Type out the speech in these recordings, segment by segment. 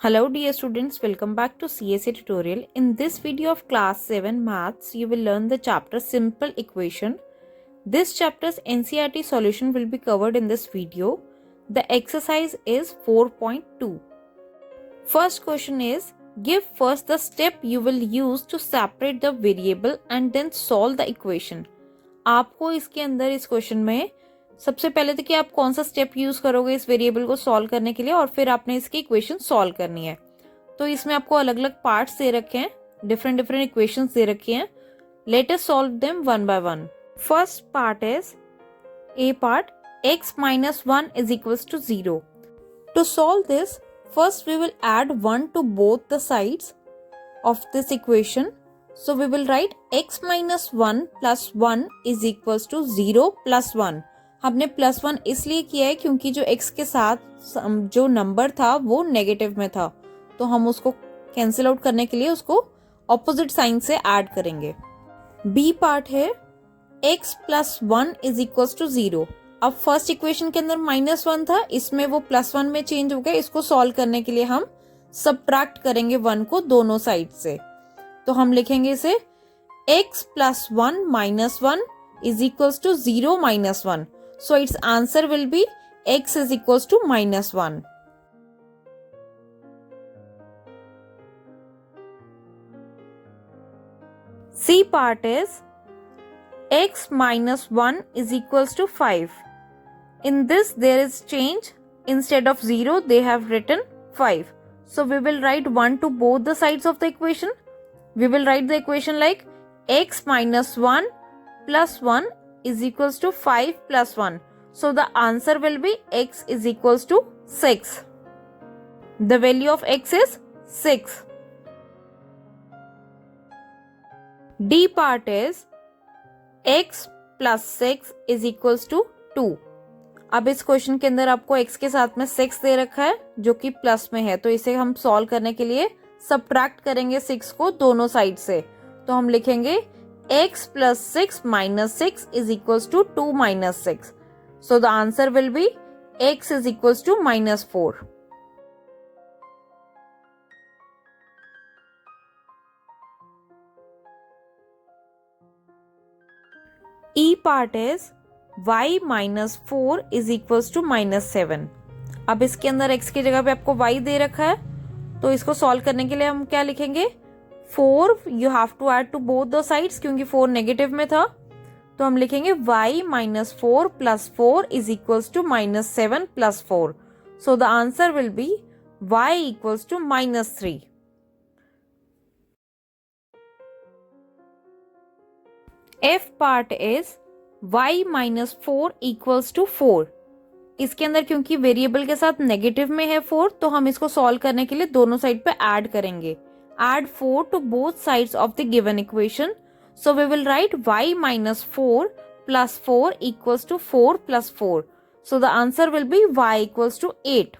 Hello dear students, welcome back to CSA tutorial. In this video of class 7 maths, you will learn the chapter simple equation. This chapter's NCERT solution will be covered in this video. The exercise is 4.2. First question is, give first the step you will use to separate the variable and then solve the equation. आपको इसके अंदर इस question में सबसे पहले तो कि आप कौन सा स्टेप यूज करोगे इस वेरिएबल को सॉल्व करने के लिए और फिर आपने इसकी इक्वेशन सॉल्व करनी है. तो इसमें आपको अलग अलग पार्ट्स दे रखे हैं, डिफरेंट डिफरेंट इक्वेशंस दे रखी हैं. Let us solve them one by one. First part is a part, x minus 1 is equals to 0. To solve this, first we will add 1 to both the sides of this equation. So we will write x minus 1 plus 1 is equals to 0 plus 1. हमने plus 1 इसलिए किया है क्योंकि जो x के साथ जो number था वो नेगेटिव में था, तो हम उसको कैंसिल आउट करने के लिए उसको ऑपोजिट साइन से ऐड करेंगे. बी पार्ट है x plus 1 is equals to 0. अब फर्स्ट इक्वेशन के अंदर माइनस 1 था, इसमें वो प्लस 1 में चेंज हो गया. इसको सॉल्व करने के लिए हम सबट्रैक्ट करेंगे 1 को दोनों साइड से. तो हम लिखेंगे इसे x plus 1 minus 1 is equals to 0 minus 1. So its answer will be x is equals to minus 1. C part is x minus 1 is equals to 5. In this there is change. Instead of 0 they have written 5. So we will write 1 to both the sides of the equation. We will write the equation like x minus 1 plus 1 is equals to 5 plus 1. So the answer will be x is equals to 6. The value of x is 6. D part is x plus 6 is equals to 2. अब इस question के अंदर आपको x के साथ में 6 दे रखा है जो कि प्लस में है, तो इसे हम सॉल्व करने के लिए सबट्रैक्ट करेंगे 6 को दोनों साइड से. तो हम लिखेंगे x plus 6 minus 6 is equals to 2 minus 6. So the answer will be x is equals to minus 4. E part is y minus 4 is equals to minus 7. अब इसके अंदर x की जगह पे आपको y दे रखा है, तो इसको सॉल्व करने के लिए हम क्या लिखेंगे 4 you have to add to both the sides क्योंकि 4 नेगेटिव में था. तो हम लिखेंगे y minus 4 plus 4 is equals to minus 7 plus 4. So the answer will be y equals to minus 3. F part is y minus 4 equals to 4. इसके अंदर क्योंकि variable के साथ नेगेटिव में है 4, तो हम इसको सॉल्व करने के लिए दोनों साइड पे ऐड करेंगे. Add 4 to both sides of the given equation. So we will write y minus 4 plus 4 equals to 4 plus 4. So the answer will be y equals to 8.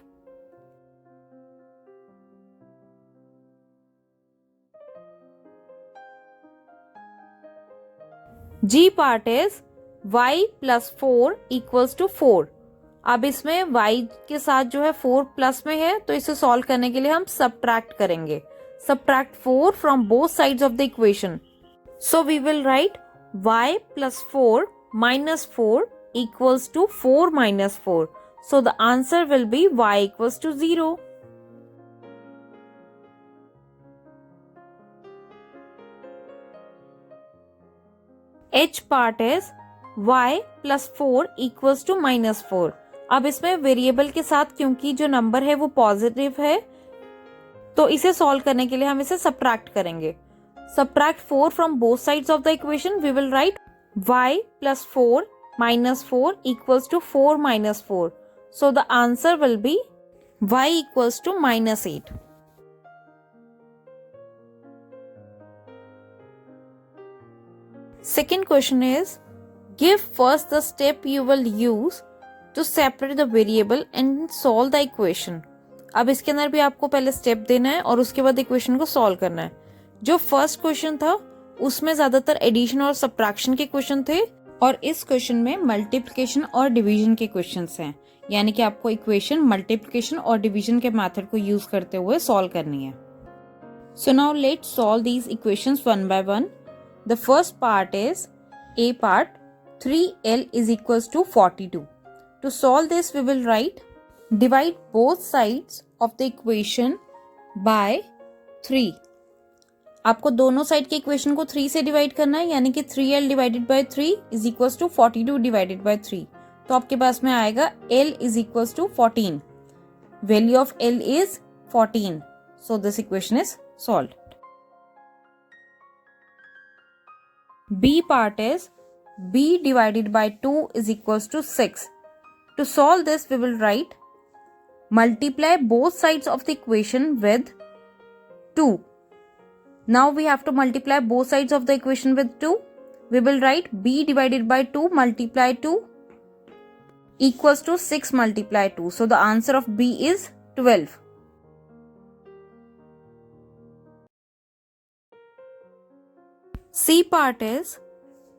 G part is y plus 4 equals to 4. अब इसमें y के साथ जो है 4 plus में है, तो इसे सॉल्व करने के लिए हम सबट्रैक्ट करेंगे. Subtract 4 from both sides of the equation. So we will write y plus 4 minus 4 equals to 4 minus 4. So the answer will be y equals to 0. H part is y plus 4 equals to minus 4. अब इसमें variable के साथ क्योंकि जो number है वो positive है, तो इसे सॉल्व करने के लिए हम इसे सबट्रैक्ट करेंगे. Subtract 4 from both sides of the equation. We will write y plus 4 minus 4 equals to 4 minus 4. So the answer will be y equals to minus 8. Second question is, give first the step you will use to separate the variable and solve the equation. अब इसके अंदर भी आपको पहले step देना है और उसके बाद इक्वेशन को सॉल्व करना है. जो फर्स्ट क्वेश्चन था उसमें ज्यादातर एडिशन और सब्ट्रैक्शन के क्वेश्चन थे और इस क्वेश्चन में मल्टीप्लिकेशन और डिवीजन के क्वेश्चंस हैं. यानी कि आपको इक्वेशन मल्टीप्लिकेशन और डिवीजन के मेथड को यूज करते हुए सॉल्व करनी है. So now let's solve these equations one by one. The first part is A part, 3L is equals to 42. To solve this we will write, divide both sides of the equation by 3. आपको दोनों side के equation को 3 से divide करना है, यानी कि 3L divided by 3 is equals to 42 divided by 3. तो आपके पास में आएगा L is equals to 14. Value of L is 14. So this equation is solved. B part is B divided by 2 is equals to 6. To solve this we will write, multiply both sides of the equation with 2. Now we have to multiply both sides of the equation with 2. We will write B divided by 2 multiply 2 equals to 6 multiply 2. So the answer of B is 12. C part is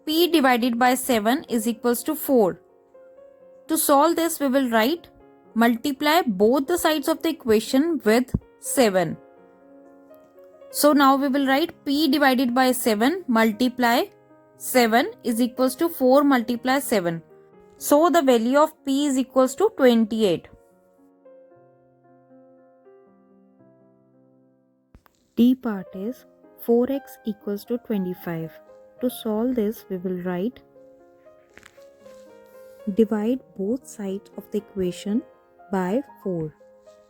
P divided by 7 is equals to 4. To solve this we will write, multiply both the sides of the equation with 7. So now we will write P divided by 7 multiply 7 is equals to 4 multiply 7. So the value of P is equals to 28. D part is 4x equals to 25. To solve this we will write, divide both sides of the equation by 4.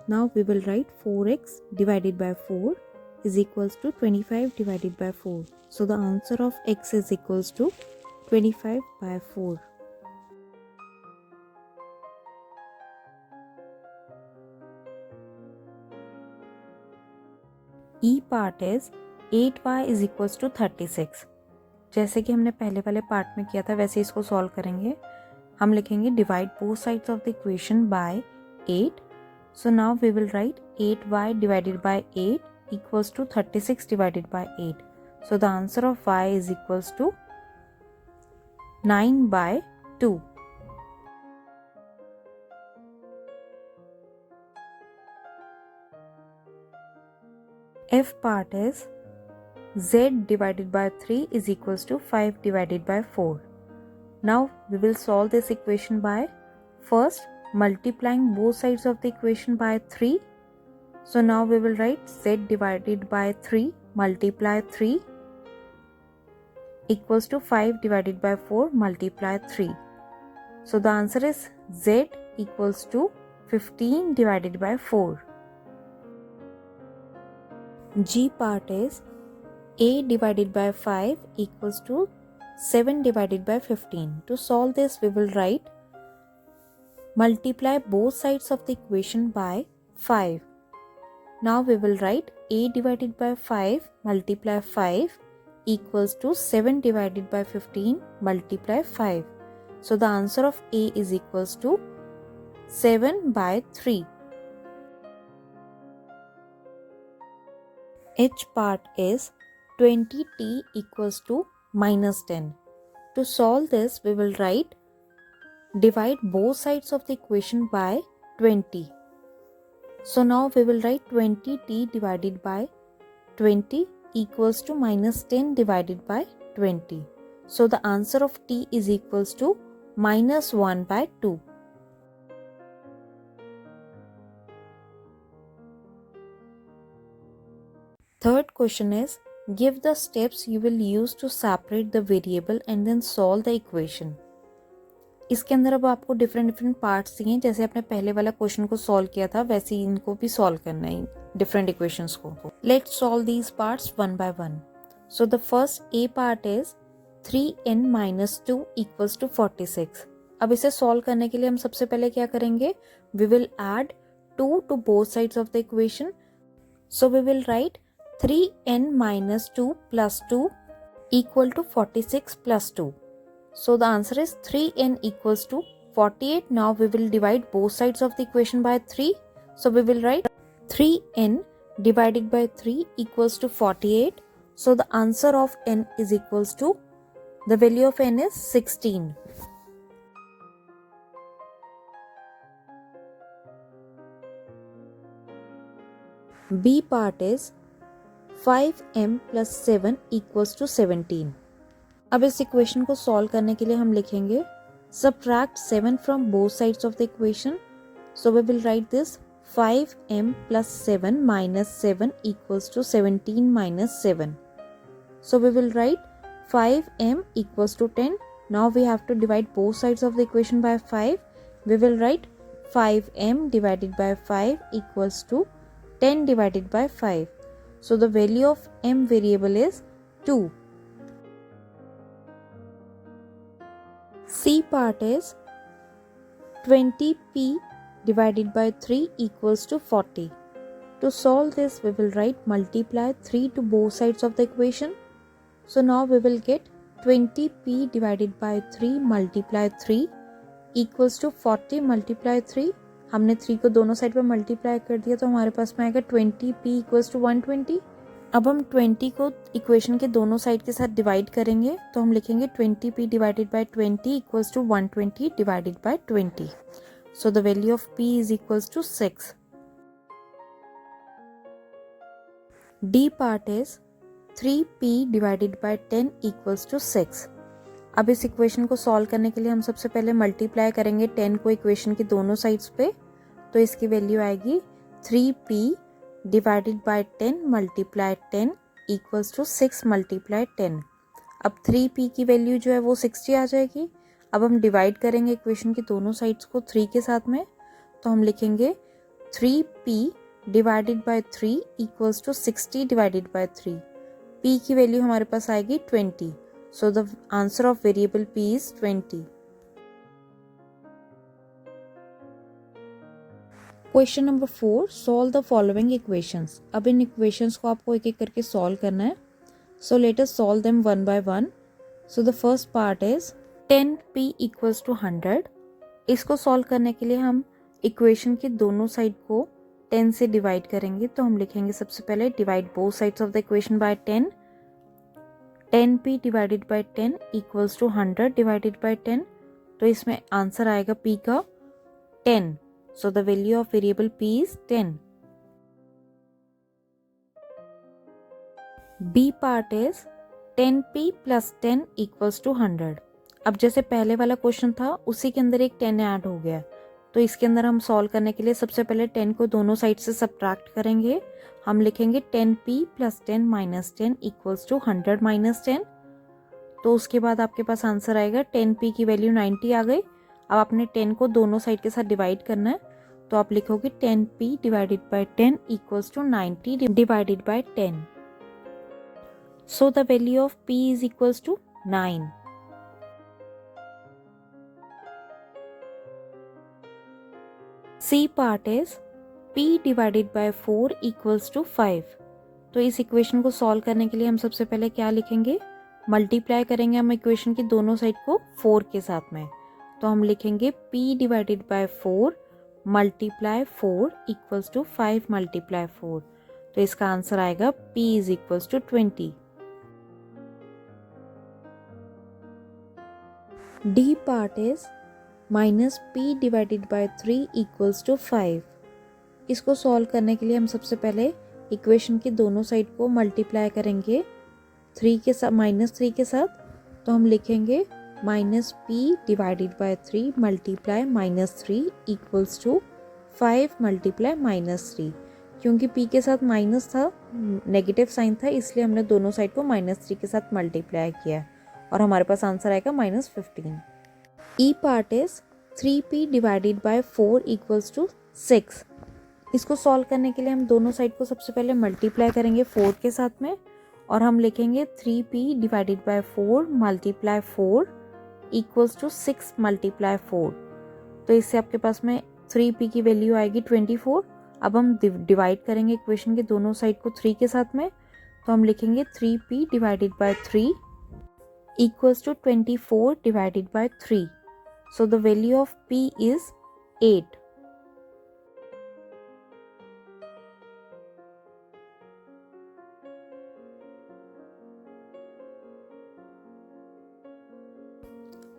Now we will write 4x divided by 4 is equals to 25 divided by 4. So the answer of x is equals to 25 by 4. E part is 8y is equals to 36. जैसे कि हमने पहले वाले part में किया था वैसे इसको सॉल्व करेंगे. हम लिखेंगे divide both sides of the equation by 8. So now we will write 8y divided by 8 equals to 36 divided by 8. So the answer of y is equals to 9 by 2. F part is z divided by 3 is equals to 5 divided by 4. Now we will solve this equation by first multiplying both sides of the equation by 3. So now we will write z divided by 3 multiply 3 equals to 5 divided by 4 multiply 3. So the answer is z equals to 15 divided by 4. G part is a divided by 5 equals to 7 divided by 15. To solve this we will write, multiply both sides of the equation by 5. Now we will write a divided by 5 multiply 5 equals to 7 divided by 15 multiply 5. So the answer of a is equals to 7 by 3. H part is 20t equals to minus 10. To solve this we will write, divide both sides of the equation by 20. So now we will write 20t divided by 20 equals to minus 10 divided by 20. So the answer of t is equals to minus 1 by 2. Third question is, give the steps you will use to separate the variable and then solve the equation. इसके अंदर अब आपको different parts दिए, जैसे आपने पहले वाला question को सॉल्व किया था वैसे ही इनको भी सॉल्व करना है, डिफरेंट इक्वेशंस को. Let's solve these parts one by one. So the first A part is 3n minus 2 equals to 46. अब इसे सॉल्व करने के लिए हम सबसे पहले क्या करेंगे, we will add 2 to both sides of the equation. So we will write 3n minus 2 plus 2 equal to 46 plus 2. So the answer is 3n equals to 48. Now we will divide both sides of the equation by 3. So we will write 3n divided by 3 equals to 48. So the answer of n is equals to, the value of n is 16. B part is 5m plus 7 equals to 17. अब इस equation को solve करने के लिए हम लिखेंगे subtract 7 from both sides of the equation. So we will write this 5m plus 7 minus 7 equals to 17 minus 7. So we will write 5m equals to 10. Now we have to divide both sides of the equation by 5. We will write 5m divided by 5 equals to 10 divided by 5. So the value of m variable is 2. C part is 20p divided by 3 equals to 40. To solve this, we will write multiply 3 to both sides of the equation. So now we will get 20p divided by 3 multiply 3 equals to 40 multiply 3. हमने 3 को दोनों side पे multiply कर दिया तो हमारे पास में आएगा 20p इक्वल्स टू 120. अब हम 20 को इक्वेशन के दोनों साइड के साथ डिवाइड करेंगे तो हम लिखेंगे 20p divided by 20 equals to 120 divided by 20. So the value of p is equals to 6. D part is 3p divided by 10 equals to 6. अब इस इक्वेशन को सॉल्व करने के लिए हम सबसे पहले मल्टीप्लाई करेंगे 10 को इक्वेशन के दोनों साइड्स पे, तो इसकी वैल्यू आएगी 3p divided by 10 multiply 10 equals to 6 multiply 10. अब 3p की वैल्यू जो है वो 60 आ जाएगी. अब हम डिवाइड करेंगे इक्वेशन के दोनों साइड्स को 3 के साथ में, तो हम लिखेंगे 3p divided by 3 equals to 60 divided by 3. p की वैल्यू हमारे पास आएगी 20. So the answer of variable p is 20. Question number 4. Solve the following equations. अब इन equations को आपको एक एक करके solve करना है. So let us solve them one by one. So the first part is 10p equals to 100. इसको solve करने के लिए हम equation के दोनों side को 10 से divide करेंगे. तो हम लिखेंगे सबसे पहले divide both sides of the equation by 10. 10p divided by 10 equals to 100 divided by 10. तो इसमें आंसर आएगा p का 10. So the value of variable p is 10. b part is 10p plus 10 equals to 100. अब जैसे पहले वाला क्वेश्चन था उसी के अंदर एक 10 ऐड हो गया, तो इसके अंदर हम सॉल्व करने के लिए सबसे पहले 10 को दोनों साइड से सब्ट्रैक्ट करेंगे. हम लिखेंगे 10p plus 10 minus 10 equals to 100 minus 10. तो उसके बाद आपके पास आंसर आएगा 10p की वैल्यू 90 आ गई. अब आपने 10 को दोनों साइड के साथ डिवाइड करना है, तो आप लिखोगे 10p divided by 10 equals to 90 divided by 10. So the value of p is equals to 9. C part is p divided by 4 equals to 5. तो इस इक्वेशन को सॉल्व करने के लिए हम सबसे पहले क्या लिखेंगे, मल्टीप्लाई करेंगे हम इक्वेशन की दोनों साइड को 4 के साथ में. तो हम लिखेंगे p divided by 4 multiply 4 equals to 5 multiply 4. तो इसका आंसर आएगा p is equals to 20. D part is minus p divided by 3 equals to 5. इसको सॉल्व करने के लिए हम सबसे पहले इक्वेशन के दोनों साइड को मल्टीप्लाई करेंगे 3 के साथ माइनस 3 के साथ. तो हम लिखेंगे minus p divided by 3 multiply minus 3 equals to 5 multiply minus 3. क्योंकि p के साथ माइनस था, नेगेटिव साइन था, इसलिए हमने दोनों साइड को माइनस 3 के साथ मल्टीप्लाई किया और हमारे पास आंसर आएगा minus 15. E part is 3p divided by 4 equals to 6. इसको सॉल्व करने के लिए हम दोनों साइड को सबसे पहले मल्टीप्लाई करेंगे 4 के साथ में और हम लिखेंगे 3p divided by 4 multiply 4 equals to 6 multiply 4. तो इससे आपके पास में 3p की वैल्यू आएगी 24. अब हम डिवाइड करेंगे इक्वेशन के दोनों साइड को 3 के साथ में, तो हम लिखेंगे 3p divided by 3 equals to 24 divided by 3. So the value of p is 8.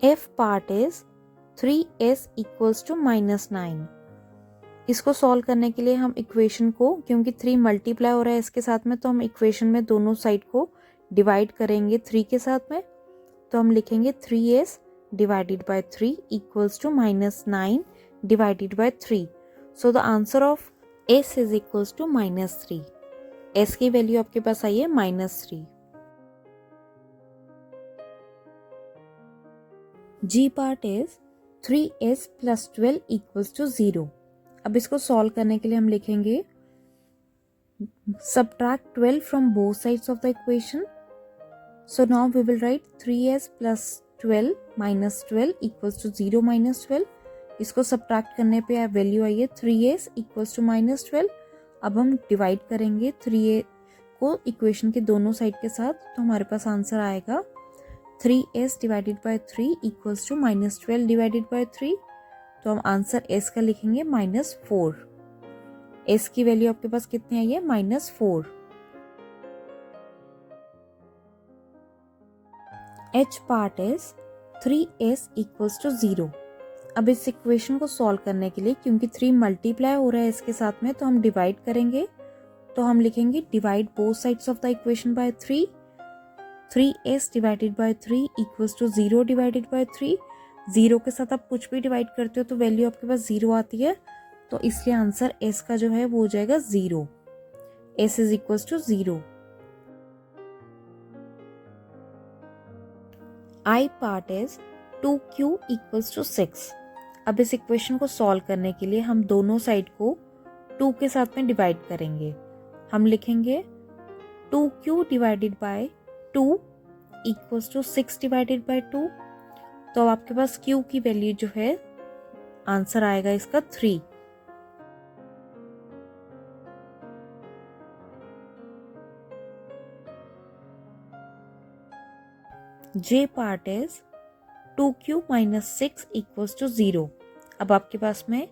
F part is 3s equals to minus 9. इसको सॉल्व करने के लिए हम इक्वेशन को, क्योंकि 3 मल्टीप्लाई हो रहा है इसके साथ में, तो हम इक्वेशन में दोनों साइड को डिवाइड करेंगे 3 के साथ में। तो हम लिखेंगे 3s divided by 3 equals to -9 divided by 3। So the answer of s is equals to -3। s की वैल्यू आपके पास आई है -3। g part is 3s plus 12 equals to 0। अब इसको सॉल्व करने के लिए हम लिखेंगे subtract 12 from both sides of the equation. So now we will write 3s plus 12 minus 12 equals to 0 minus 12. इसको subtract करने पे वैल्यू आई है 3s equals to minus 12. अब हम डिवाइड करेंगे 3a को इक्वेशन के दोनों साइड के साथ, तो हमारे पास आंसर आएगा 3s divided by 3 equals to -12 divided by 3। तो हम आंसर s का लिखेंगे -4। s की वैल्यू आपके पास कितनी आई है -4। h part is 3s equals to 0। अब इस इक्वेशन को सॉल्व करने के लिए, क्योंकि 3 मल्टीप्लाई हो रहा है इसके साथ में, तो हम डिवाइड करेंगे। तो हम लिखेंगे divide both sides of the equation by 3। 3s divided by 3 equals to 0 divided by 3। 0 के साथ आप कुछ भी डिवाइड करते हो तो वैल्यू आपके पास 0 आती है, तो इसलिए आंसर s का जो है वो हो जाएगा 0। s is equals to 0। i part is 2q equals to 6। अब इस इक्वेशन को सॉल्व करने के लिए हम दोनों साइड को 2 के साथ में डिवाइड करेंगे। हम लिखेंगे 2q divided by 2 equals to 6 divided by 2। तो अब आपके पास q की वैल्यू जो है, आंसर आएगा इसका 3। j part is 2q minus 6 equals to 0। अब आपके पास में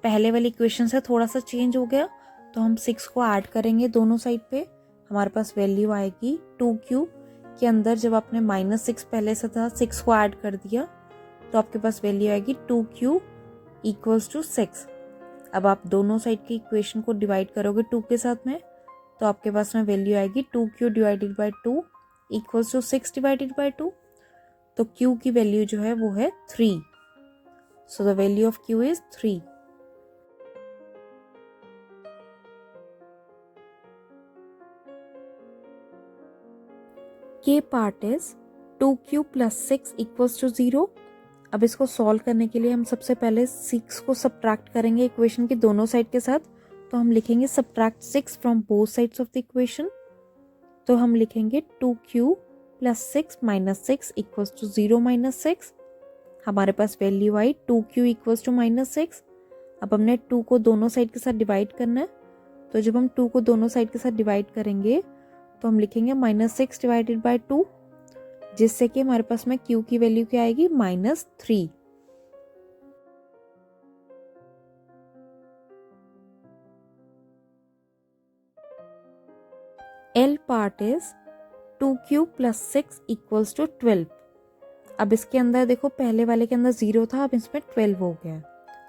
पहले वाली इक्वेशन से थोड़ा सा चेंज हो गया, तो हम 6 को ऐड करेंगे दोनों साइड पे। हमारे पास वैल्यू आएगी 2q के अंदर, जब आपने -6 पहले से था 6 को ऐड कर दिया, तो आपके पास वैल्यू आएगी 2q इक्वल्स टू 6। अब आप दोनों साइड की इक्वेशन को डिवाइड करोगे 2 के साथ में, तो आपके पास में वैल्यू आएगी 2q divided by 2 equals to 6 divided by 2। तो q की वैल्यू जो है वो है 3। So the value of q is 3। k part is 2q plus 6 equals to 0। अब इसको सॉल्व करने के लिए हम सबसे पहले 6 को सब्ट्रैक्ट करेंगे इक्वेशन के दोनों साइड के साथ। तो हम लिखेंगे subtract 6 from both sides of the equation. तो हम लिखेंगे 2q plus 6 minus 6 equals to 0 minus 6। हमारे पास वैल्यू आई 2q इक्वल्स टू -6। अब हमने 2 को दोनों साइड के साथ डिवाइड करना है। तो जब हम 2 को दोनों साइड के साथ डिवाइड करेंगे, तो हम लिखेंगे -6 डिवाइडेड बाय 2, जिससे कि हमारे पास में q की वैल्यू क्या आएगी -3। l part is 2q plus 6 equals to 12। अब इसके अंदर देखो, पहले वाले के अंदर 0 था, अब इसमें 12 हो गया।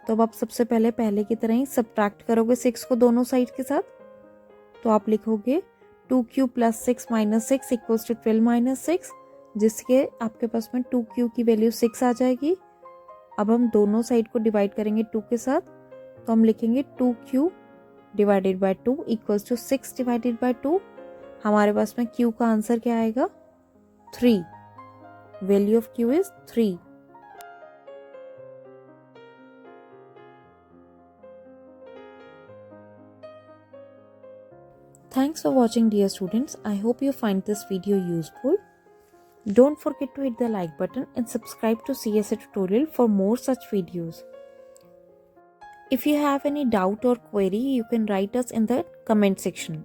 तो अब आप सबसे पहले की तरह ही सब्ट्रैक्ट करोगे 6 को दोनों साइड के साथ। तो आप लिखोगे 2q plus 6 minus 6 equals to 12 minus 6, जिसके आपके पास में 2q की वैल्यू 6 आ जाएगी। अब हम दोनों साइड को डिवाइड करेंगे 2 के साथ। तो हम लिखेंगे 2q divided by 2 equals to 6 divided by 2। हमारे पास में q का आंसर क्या आएगा 3। Value of q is 3। Thanks for watching, dear students. I hope you find this video useful. Don't forget to hit the like button and subscribe to CSA tutorial for more such videos. If you have any doubt or query, you can write us in the comment section.